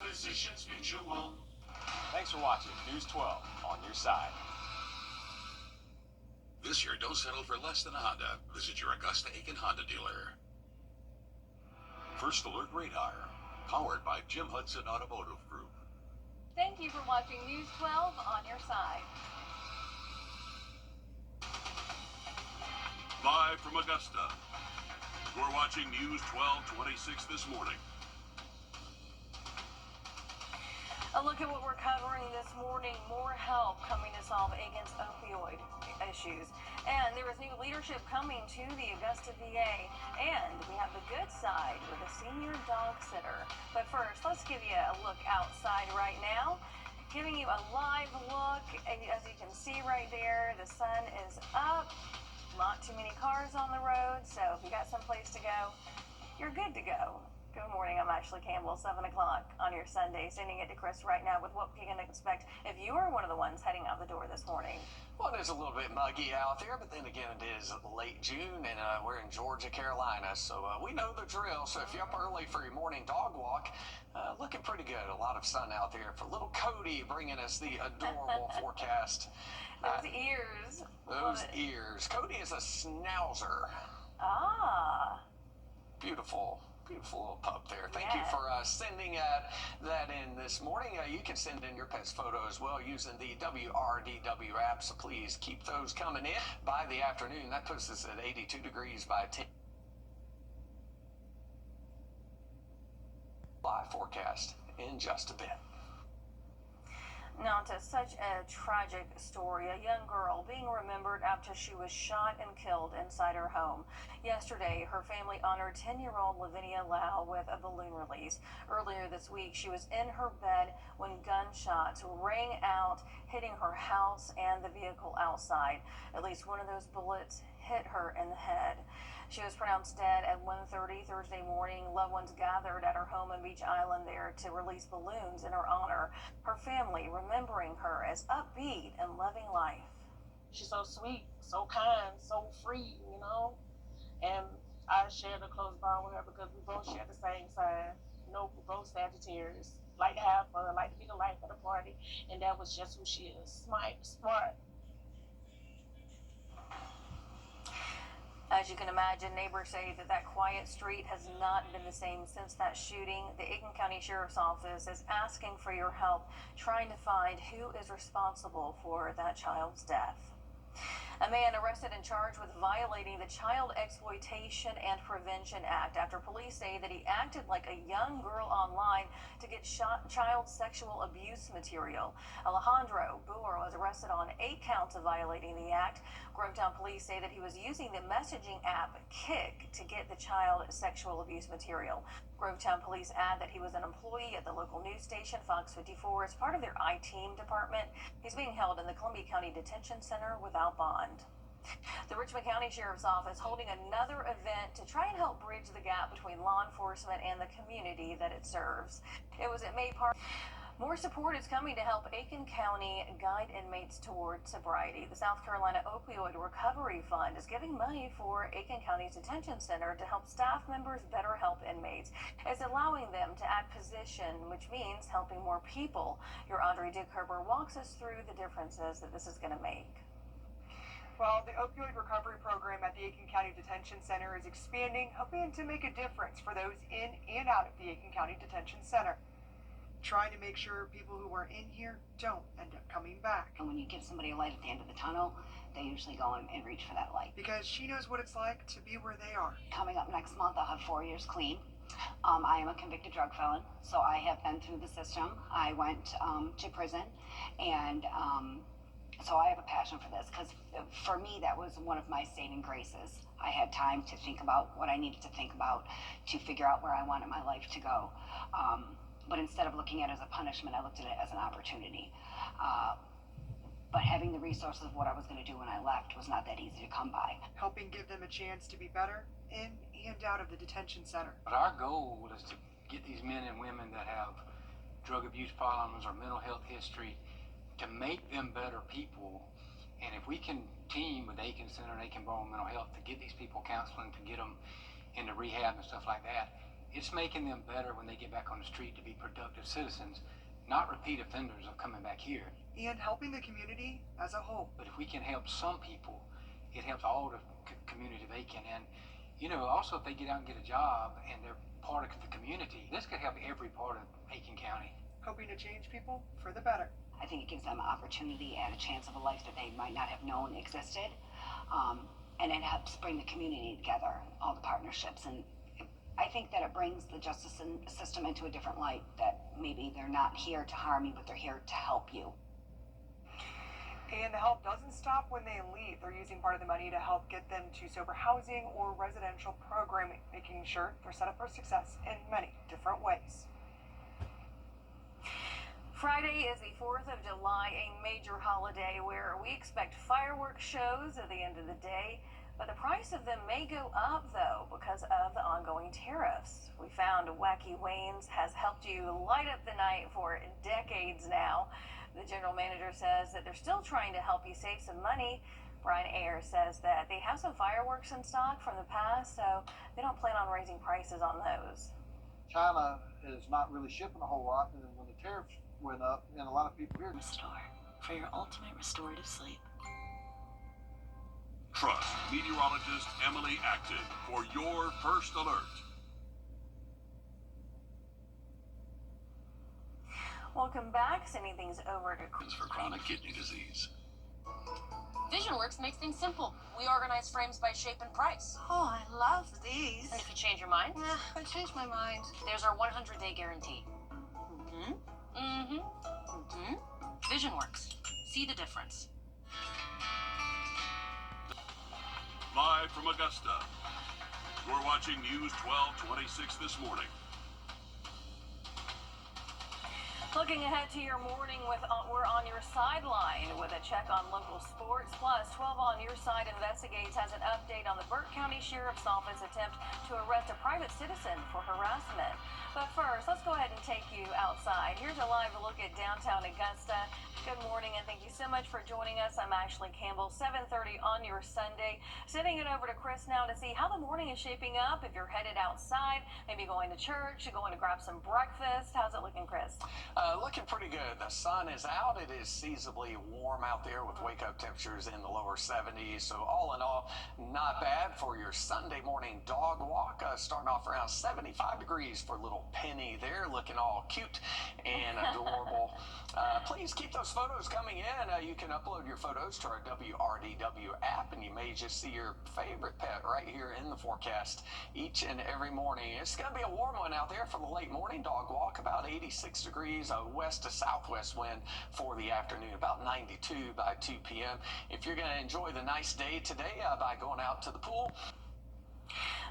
Physicians Mutual. Thanks for watching News 12 on your side. This year, don't settle for less than a Honda. Visit your Augusta Aiken Honda dealer. First Alert Radar, powered by Jim Hudson Automotive Group. Thank you for watching News 12 on your side. Live from Augusta, you're watching News 1226 this morning. A look at what we're covering this morning. More help coming to solve Aiken's opioid issues. And there is new leadership coming to the Augusta VA. And we have the good side with a senior dog sitter. But first, let's give you a look outside right now. Giving you a live look. As you can see right there, the sun is up. Not too many cars on the road. So if you got someplace to go, you're good to go. Good morning, I'm Ashley Campbell, 7 o'clock on your Sunday, sending it to Chris right now with what you can expect if you are one of the ones heading out the door this morning. Well, it is a little bit muggy out there, but then again, it is late June, and we're in Georgia, Carolina, so we know the drill. So if you're up early for your morning dog walk, looking pretty good. A lot of sun out there for little Cody bringing us the adorable forecast. Those ears. Those ears. Cody is a schnauzer. Ah. Beautiful. Beautiful little pup there. Thank you Yeah. for sending that in this morning. You can send in your pet's photo as well using the WRDW app, so please keep those coming in by the afternoon. That puts us at 82 degrees by 10. Live forecast in just a bit. Now to such a tragic story. A young girl being remembered after she was shot and killed inside her home. Yesterday, her family honored 10-year-old Lavinia Lau with a balloon release. Earlier this week, she was in her bed when gunshots rang out, hitting her house and the vehicle outside. At least one of those bullets hit her in the head. She was pronounced dead at 1:30 Thursday morning. Loved ones gathered at her home in Beach Island there to release balloons in her honor. Her family remembering her as upbeat and loving life. She's so sweet, so kind, so free, you know. And I shared a close bond with her because we both share the same sign. You know, we're both Sagittarius. Like to have fun, like to be the life of the party. And that was just who she is. Smart. As you can imagine, neighbors say that quiet street has not been the same since that shooting. The Aiken County Sheriff's Office is asking for your help trying to find who is responsible for that child's death. A man arrested and charged with violating the Child Exploitation and Prevention Act after police say that he acted like a young girl online to get child sexual abuse material. Alejandro Boer was arrested on 8 counts of violating the act. Grovetown police say that he was using the messaging app Kik to get the child sexual abuse material. Grovetown police add that he was an employee at the local news station Fox 54 as part of their I-Team department. He's being held in the Columbia County Detention Center without bond. The Richmond County Sheriff's Office holding another event to try and help bridge the gap between law enforcement and the community that it serves. It was at May Park. More support is coming to help Aiken County guide inmates toward sobriety. The South Carolina Opioid Recovery Fund is giving money for Aiken County's detention center to help staff members better help inmates. It's allowing them to add position, which means helping more people. Your Audrey Dickherber walks us through the differences that this is going to make. Well, the opioid recovery program at the Aiken County Detention Center is expanding, hoping to make a difference for those in and out of the Aiken County Detention Center. Trying to make sure people who are in here don't end up coming back. And when you give somebody a light at the end of the tunnel, they usually go and reach for that light. Because she knows what it's like to be where they are. Coming up next month, I'll have 4 years clean. I am a convicted drug felon, so I have been through the system. I went to prison, and so I have a passion for this, because for me, that was one of my saving graces. I had time to think about what I needed to think about to figure out where I wanted my life to go. But instead of looking at it as a punishment, I looked at it as an opportunity. But having the resources of what I was going to do when I left was not that easy to come by. Helping give them a chance to be better in and out of the detention center. But our goal is to get these men and women that have drug abuse problems or mental health history, to make them better people. And if we can team with Aiken Center and Aiken Bone Mental Health to get these people counseling, to get them into rehab and stuff like that, It's making them better when they get back on the street to be productive citizens, not repeat offenders of coming back here. And helping the community as a whole. But if we can help some people, it helps all the community of Aiken. And, you know, also if they get out and get a job and they're part of the community, this could help every part of Aiken County. Hoping to change people for the better. I think it gives them opportunity and a chance of a life that they might not have known existed. And it helps bring the community together, all the partnerships. And I think that it brings the justice system into a different light, that maybe they're not here to harm you, but they're here to help you. And the help doesn't stop when they leave. They're using part of the money to help get them to sober housing or residential programming, making sure they're set up for success in many different ways. Friday is the 4th of July, a major holiday where we expect fireworks shows at the end of the day, but the price of them may go up though because of the ongoing tariffs. We found Wacky Wayne's has helped you light up the night for decades now. The general manager says that they're still trying to help you save some money. Brian Ayers says that they have some fireworks in stock from the past, so they don't plan on raising prices on those. China is not really shipping a whole lot, and when the tariffs went up, and a lot of people here. Restore for your ultimate restorative sleep. Trust meteorologist Emily Acton for your first alert. Welcome back. Sending things over to For chronic kidney disease. VisionWorks makes things simple. We organize frames by shape and price. Oh, I love these. And if you change your mind, I changed my mind. there's our 100-day guarantee. VisionWorks. See the difference. Live from Augusta, you're watching News 1226 this morning. Looking ahead to your morning with we're on your sideline with a check on local sports. Plus, 12 on your side investigates has an update on the Burke County Sheriff's Office attempt to arrest a private citizen for harassment. But first, let's go ahead and take you outside. Here's a live look at downtown Augusta. Good morning, and thank you so much for joining us. I'm Ashley Campbell, 7:30 on your Sunday. Sending it over to Chris now to see how the morning is shaping up. If you're headed outside, maybe going to church, going to grab some breakfast. How's it looking, Chris? Looking pretty good. The sun is out. It is seasonably warm out there with wake-up temperatures in the lower 70s. So all in all, not bad for your Sunday morning dog walk. Starting off around 75 degrees for little Penny there, looking all cute and adorable. Please keep those photos coming in. You can upload your photos to our WRDW app, and you may just see your favorite pet right here in the forecast each and every morning. It's going to be a warm one out there for the late morning dog walk, about 86 degrees, west to southwest wind for the afternoon, about 92 by 2 p.m. If you're going to enjoy the nice day today by going out to the pool,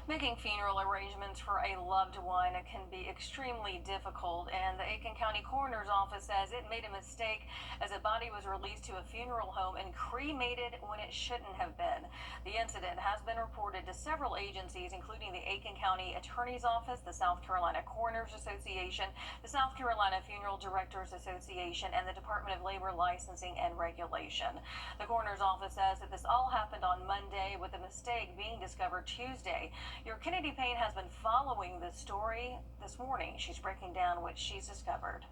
Making funeral arrangements for a loved one can be extremely difficult, and the Aiken County Coroner's Office says it made a mistake as a body was released to a funeral home and cremated when it shouldn't have been. The incident has been reported to several agencies, including the Aiken County Attorney's Office, the South Carolina Coroners Association, the South Carolina Funeral Directors Association, and the Department of Labor Licensing and Regulation. The Coroner's Office says that this all happened on Monday, with the mistake being discovered Tuesday. Your Kennedy Payne has been following this story this morning. She's breaking down what she's discovered.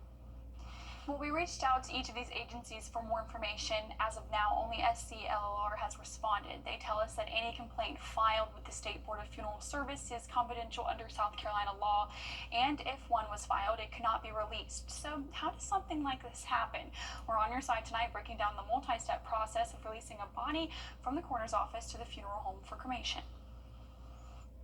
Well, we reached out to each of these agencies for more information. As of now, only SCLLR has responded. They tell us that any complaint filed with the State Board of Funeral Service is confidential under South Carolina law, and if one was filed, it cannot be released. So how does something like this happen? We're on your side tonight breaking down the multi-step process of releasing a body from the coroner's office to the funeral home for cremation.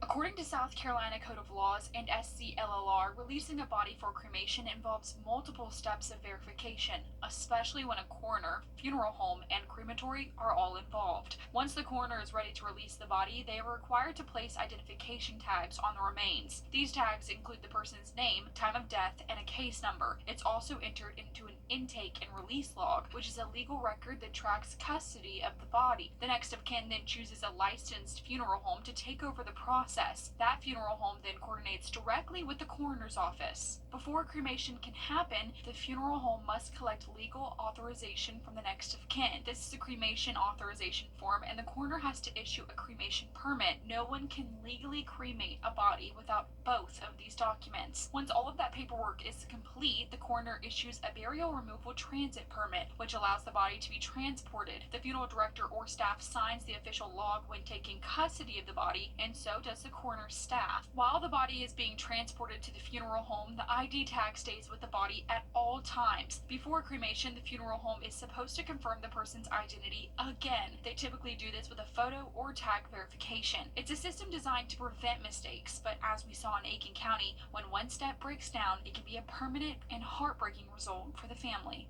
According to South Carolina Code of Laws and SCLLR, releasing a body for cremation involves multiple steps of verification, especially when a coroner, funeral home, and crematory are all involved. Once the coroner is ready to release the body, they are required to place identification tags on the remains. These tags include the person's name, time of death, and a case number. It's also entered into an intake and release log, which is a legal record that tracks custody of the body. The next of kin then chooses a licensed funeral home to take over the process process. That funeral home then coordinates directly with the coroner's office. Before cremation can happen, the funeral home must collect legal authorization from the next of kin. This is a cremation authorization form, and the coroner has to issue a cremation permit. No one can legally cremate a body without both of these documents. Once all of that paperwork is complete, the coroner issues a burial removal transit permit, which allows the body to be transported. The funeral director or staff signs the official log when taking custody of the body, and so does the coroner's staff. While the body is being transported to the funeral home, the ID tag stays with the body at all times. Before cremation, the funeral home is supposed to confirm the person's identity again. They typically do this with a photo or tag verification. It's a system designed to prevent mistakes, but as we saw in Aiken County, when one step breaks down, it can be a permanent and heartbreaking result for the family.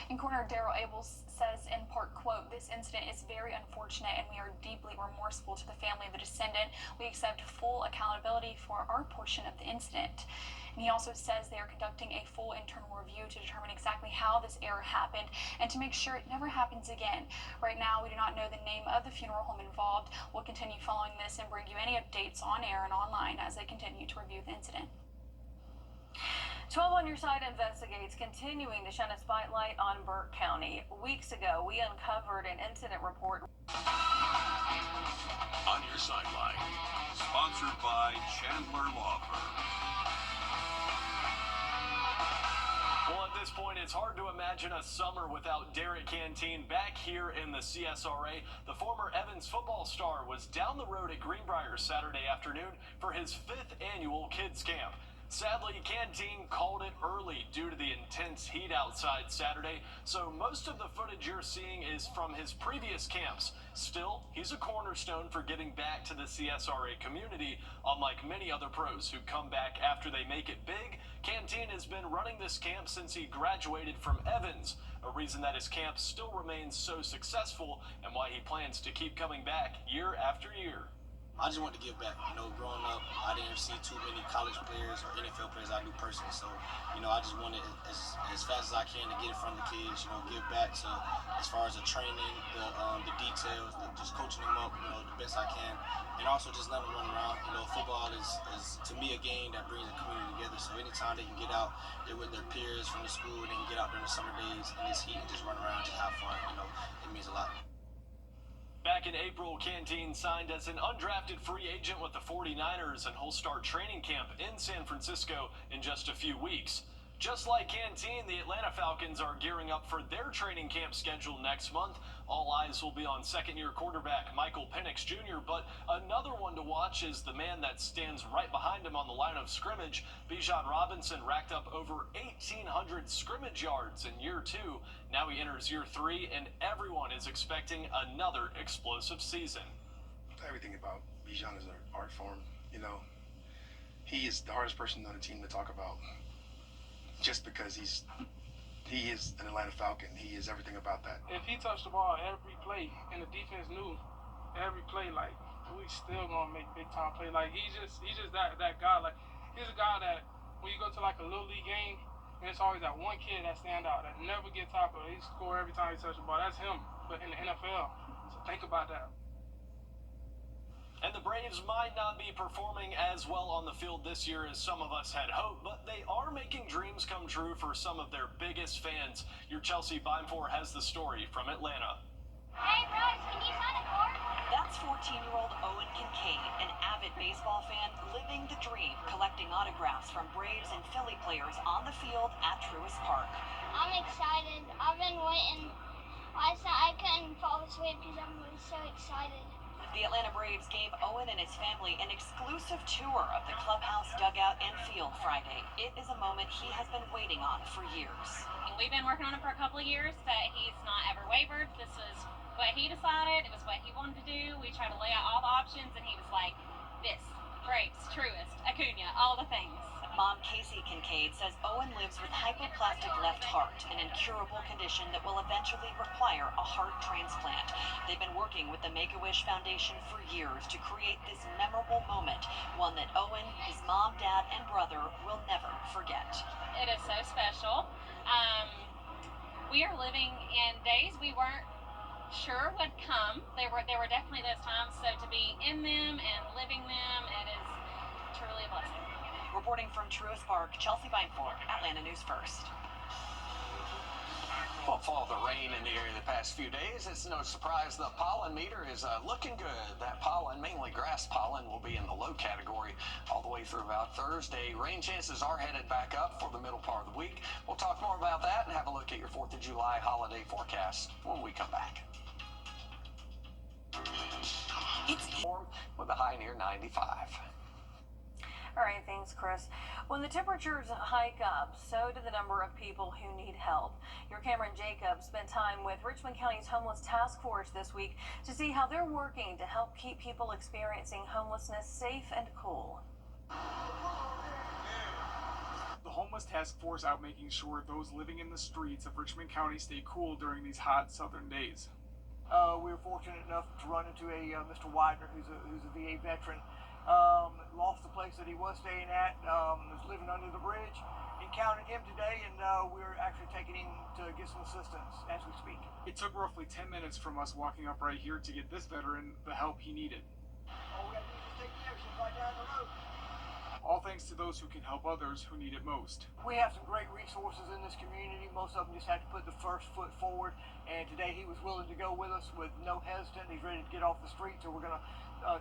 And Coroner Daryl Abels says in part, quote, "This incident is very unfortunate and we are deeply remorseful to the family of the descendant. We accept full accountability for our portion of the incident." And he also says they are conducting a full internal review to determine exactly how this error happened and to make sure it never happens again. Right now, we do not know the name of the funeral home involved. We'll continue following this and bring you any updates on air and online as they continue to review the incident. 12 on Your Side investigates, continuing to shine a spotlight on Burke County. Weeks ago, we uncovered an incident report. On Your Sideline, sponsored by Chandler Law Firm. Well, at this point, it's hard to imagine a summer without Derek Canteen back here in the CSRA. The former Evans football star was down the road at Greenbrier Saturday afternoon for his 5th annual kids camp. Sadly, Canteen called it early due to the intense heat outside Saturday, so most of the footage you're seeing is from his previous camps. Still, he's a cornerstone for getting back to the CSRA community. Unlike many other pros who come back after they make it big, Canteen has been running this camp since he graduated from Evans, a reason that his camp still remains so successful and why he plans to keep coming back year after year. I just want to give back. Growing up, I didn't see too many college players or NFL players I knew personally. So, I just wanted as fast as I can to get it from the kids, give back to as far as the training, the details, just coaching them up, the best I can. And also just let them run around. Football is to me a game that brings the community together. So anytime they can get out there with their peers from the school, they can get out during the summer days in this heat and just run around, just have fun, it means a lot. Back in April, Canteen signed as an undrafted free agent with the 49ers, and he'll start training camp in San Francisco in just a few weeks. Just like Canteen, the Atlanta Falcons are gearing up for their training camp schedule next month. All eyes will be on second-year quarterback Michael Penix Jr., but another one to watch is the man that stands right behind him on the line of scrimmage. Bijan Robinson racked up over 1,800 scrimmage yards in year 2. Now he enters year 3, and everyone is expecting another explosive season. Everything about Bijan is an art form. He is the hardest person on the team to talk about. Just because he is an Atlanta Falcon, he is everything about that. If he touched the ball every play and the defense knew every play, we still gonna make big time play. He's just that guy. He's a guy that when you go to a little league game, and it's always that one kid that stand out that never gets tackled. He score every time he touches the ball. That's him. But in the NFL, so think about that. And the Braves might not be performing as well on the field this year as some of us had hoped, but they are making dreams come true for some of their biggest fans. Your Chelsea Bimefor has the story from Atlanta. Hey, Bryce, can you sign a card? That's 14-year-old Owen Kincaid, an avid baseball fan living the dream, collecting autographs from Braves and Philly players on the field at Truist Park. I'm excited. I've been waiting. Last night I couldn't fall asleep because I was so excited. The Atlanta Braves gave Owen and his family an exclusive tour of the clubhouse, dugout, and field Friday. It is a moment he has been waiting on for years. We've been working on it for a couple of years, but he's not ever wavered. This was what he decided. It was what he wanted to do. We tried to lay out all the options, and he was like, this, Braves, Truist, Acuna, all the things. Mom Casey Kincaid says Owen lives with hypoplastic left heart, an incurable condition that will eventually require a heart transplant. They've been working with the Make-A-Wish Foundation for years to create this memorable moment, one that Owen, his mom, dad, and brother will never forget. It is so special. We are living in days we weren't sure would come. There were definitely those times. So to be in them and living them, it is truly a blessing. Reporting from Truist Park, Chelsea Beinfort, Atlanta News First. Well, follow the rain in the area the past few days. It's no surprise the pollen meter is looking good. That pollen, mainly grass pollen, will be in the low category all the way through about Thursday. Rain chances are headed back up for the middle part of the week. We'll talk more about that and have a look at your 4th of July holiday forecast when we come back. It's warm with a high near 95. All right, thanks, Chris. When the temperatures hike up, so do the number of people who need help. Your Cameron Jacobs spent time with Richmond County's Homeless Task Force this week to see how they're working to help keep people experiencing homelessness safe and cool. The Homeless Task Force out making sure those living in the streets of Richmond County stay cool during these hot southern days. We were fortunate enough to run into a Mr. Widener, who's a VA veteran. Lost the place that he was staying at, was living under the bridge. Encountered him today, and we're actually taking him to get some assistance as we speak. It took roughly 10 minutes from us walking up right here to get this veteran the help he needed. All we have to do is just take the exit right down the road. All thanks to those who can help others who need it most. We have some great resources in this community. Most of them just had to put the first foot forward, and today he was willing to go with us with no hesitant. He's ready to get off the street, so we're going to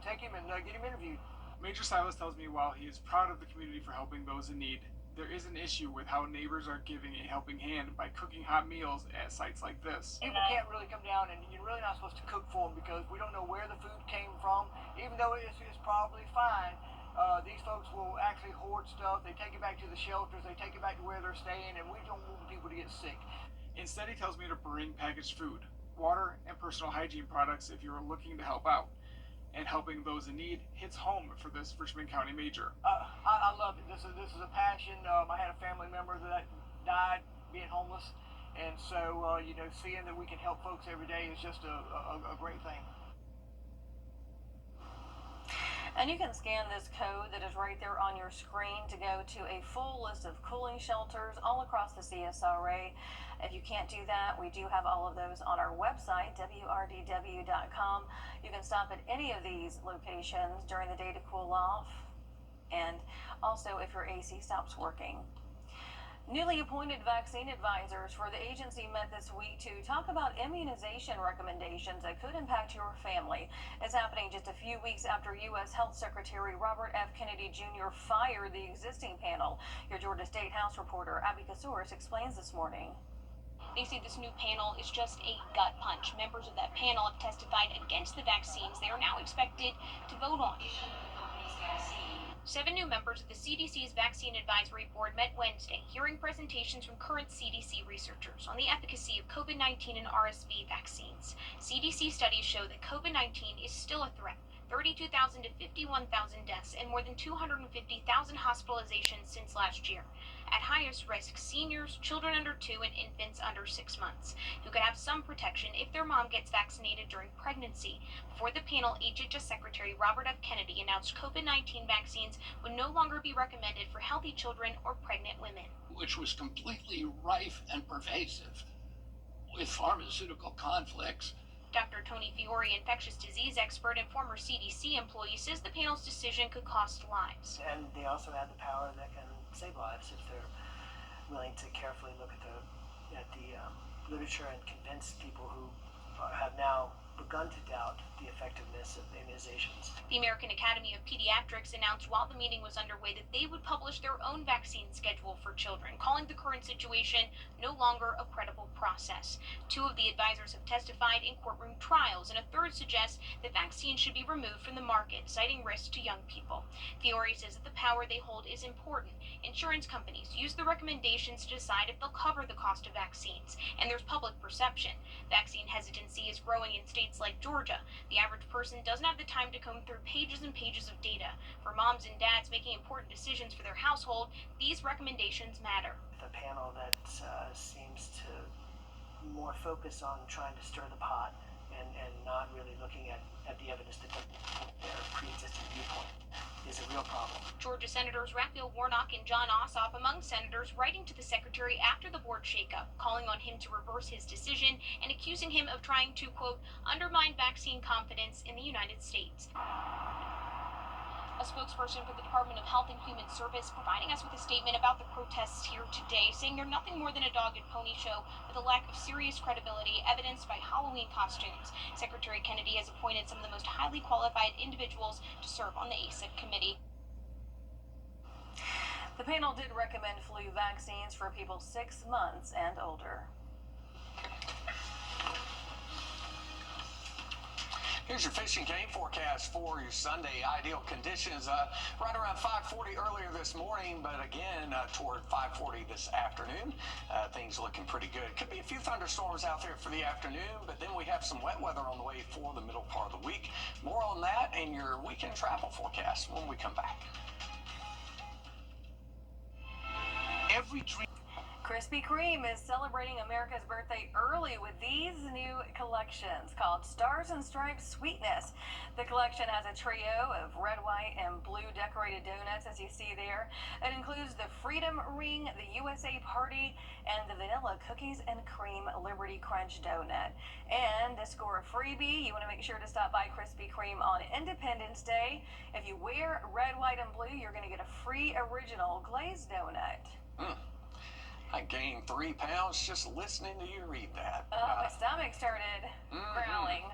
take him and get him interviewed. Major Silas tells me while he is proud of the community for helping those in need, there is an issue with how neighbors are giving a helping hand by cooking hot meals at sites like this. People can't really come down, and you're really not supposed to cook for them because we don't know where the food came from. Even though it's probably fine, these folks will actually hoard stuff. They take it back to the shelters, they take it back to where they're staying, and we don't want people to get sick. Instead, he tells me to bring packaged food, water, and personal hygiene products if you are looking to help out. And helping those in need hits home for this Richmond County major. I love it. This is a passion. I had a family member that died being homeless, and so seeing that we can help folks every day is just a great thing. And you can scan this code that is right there on your screen to go to a full list of cooling shelters all across the CSRA. If you can't do that, we do have all of those on our website, wrdw.com. You can stop at any of these locations during the day to cool off, and also if your AC stops working. Newly appointed vaccine advisors for the agency met this week to talk about immunization recommendations that could impact your family. It's happening just a few weeks after U.S. Health Secretary Robert F. Kennedy Jr. fired the existing panel. Your Georgia State House reporter Abby Kasouris explains this morning. They say this new panel is just a gut punch. Members of that panel have testified against the vaccines they are now expected to vote on. 7 new members of the CDC's Vaccine Advisory Board met Wednesday, hearing presentations from current CDC researchers on the efficacy of COVID-19 and RSV vaccines. CDC studies show that COVID-19 is still a threat. 32,000 to 51,000 deaths and more than 250,000 hospitalizations since last year. At highest risk, seniors, children under 2, and infants under 6 months, who could have some protection if their mom gets vaccinated during pregnancy. Before the panel, HHS Secretary Robert F. Kennedy announced COVID-19 vaccines would no longer be recommended for healthy children or pregnant women. Which was completely rife and pervasive with pharmaceutical conflicts. Dr. Tony Fiore, infectious disease expert and former CDC employee, says the panel's decision could cost lives. And they also have the power that can save lives if they're willing to carefully look at the literature and convince people who have now begun to doubt the effectiveness of immunizations. The American Academy of Pediatrics announced while the meeting was underway that they would publish their own vaccine schedule for children, calling the current situation no longer a credible process. 2 of the advisors have testified in courtroom trials, and a third suggests that vaccines should be removed from the market, citing risks to young people. Fiore says that the power they hold is important. Insurance companies use the recommendations to decide if they'll cover the cost of vaccines, and there's public perception. Vaccine hesitancy is growing in states like Georgia. The average person doesn't have the time to comb through pages and pages of data. For moms and dads making important decisions for their household, these recommendations matter. The panel that seems to more focus on trying to stir the pot and not really looking at the evidence that their pre-existing viewpoint is a real problem. Georgia Senators Raphael Warnock and John Ossoff among senators writing to the secretary after the board shakeup, calling on him to reverse his decision and accusing him of trying to, quote, undermine vaccine confidence in the United States. A spokesperson for the Department of Health and Human Service providing us with a statement about the protests here today, saying they're nothing more than a dog and pony show with a lack of serious credibility evidenced by Halloween costumes. Secretary Kennedy has appointed some of the most highly qualified individuals to serve on the ACIP committee. The panel did recommend flu vaccines for people 6 months and older. Here's your fishing game forecast for your Sunday. Ideal conditions right around 5:40 earlier this morning, but again toward 5:40 this afternoon. Things looking pretty good. Could be a few thunderstorms out there for the afternoon, but then we have some wet weather on the way for the middle part of the week. More on that in your weekend travel forecast when we come back. Every dream. Krispy Kreme is celebrating America's birthday early with these new collections called Stars and Stripes Sweetness. The collection has a trio of red, white, and blue decorated donuts, as you see there. It includes the Freedom Ring, the USA Party, and the Vanilla Cookies and Cream Liberty Crunch Donut. And to score a freebie, you want to make sure to stop by Krispy Kreme on Independence Day. If you wear red, white, and blue, you're going to get a free original glazed donut. I gained 3 pounds just listening to you read that. My stomach started growling.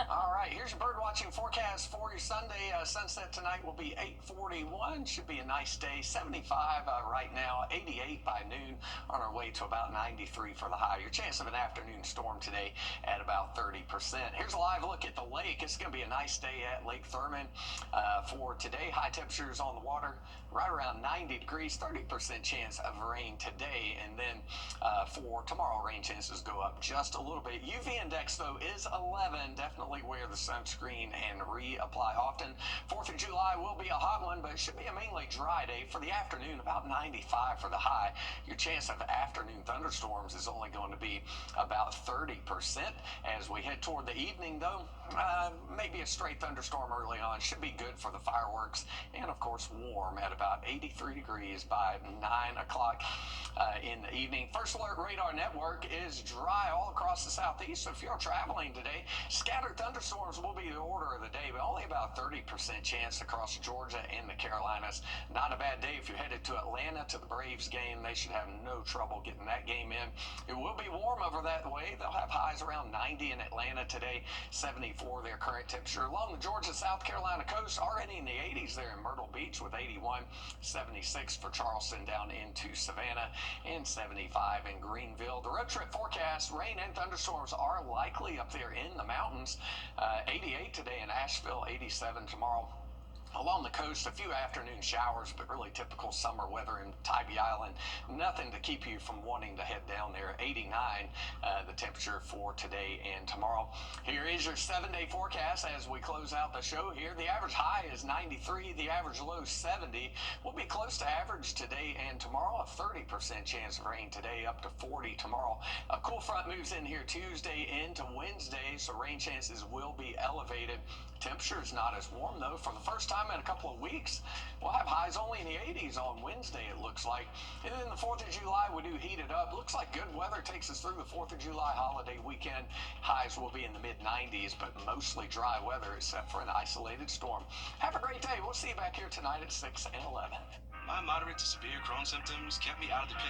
All right, here's your bird watching forecast for your Sunday. Sunset tonight will be 8:41. Should be a nice day. 75 right now, 88 by noon. On our way to about 93 for the high. Your chance of an afternoon storm today at about 30%. Here's a live look at the lake. It's going to be a nice day at Lake Thurman for today. High temperatures on the water right around 90 degrees, 30% chance of rain today. And then for tomorrow, rain chances go up just a little bit. UV index, though, is 11. Definitely wear the sunscreen and reapply often. 4th of July will be a hot one, but it should be a mainly dry day. For the afternoon, about 95 for the high. Your chance of afternoon thunderstorms is only going to be about 30%. As we head toward the evening, though, maybe a straight thunderstorm early on. Should be good for the fireworks. And, of course, warm at about 83 degrees by 9 o'clock in the evening. First Alert Radar Network is dry all across the southeast, so if you're traveling today, scattered thunderstorms will be the order of the day, but only about 30% chance across Georgia and the Carolinas. Not a bad day if you're headed to Atlanta to the Braves game. They should have no trouble getting that game in. It will be warm over that way. They'll have highs around 90 in Atlanta today, 74 their current temperature. Along the Georgia-South Carolina coast, already in the 80s there in Myrtle Beach with 81, 76 for Charleston down into Savannah, and 75 in Greenville. The road trip forecast, rain and thunderstorms are likely up there in the mountains. 88 today in Asheville, 87 tomorrow. Along the coast, a few afternoon showers, but really typical summer weather in Tybee Island. Nothing to keep you from wanting to head down there. 89, the temperature for today and tomorrow. Here is your 7-day forecast as we close out the show here. The average high is 93, the average low 70. We'll be close to average today and tomorrow. A 30% chance of rain today, up to 40 tomorrow. A cool front moves in here Tuesday into Wednesday, so rain chances will be elevated. Temperature is not as warm, though. For the first time in a couple of weeks, we'll have highs only in the 80s on Wednesday, it looks like. And then the 4th of July, we do heat it up. Looks like good weather takes us through the 4th of July holiday weekend. Highs will be in the mid-90s, but mostly dry weather except for an isolated storm. Have a great day. We'll see you back here tonight at 6 and 11. My moderate to severe Crohn's symptoms kept me out of the picture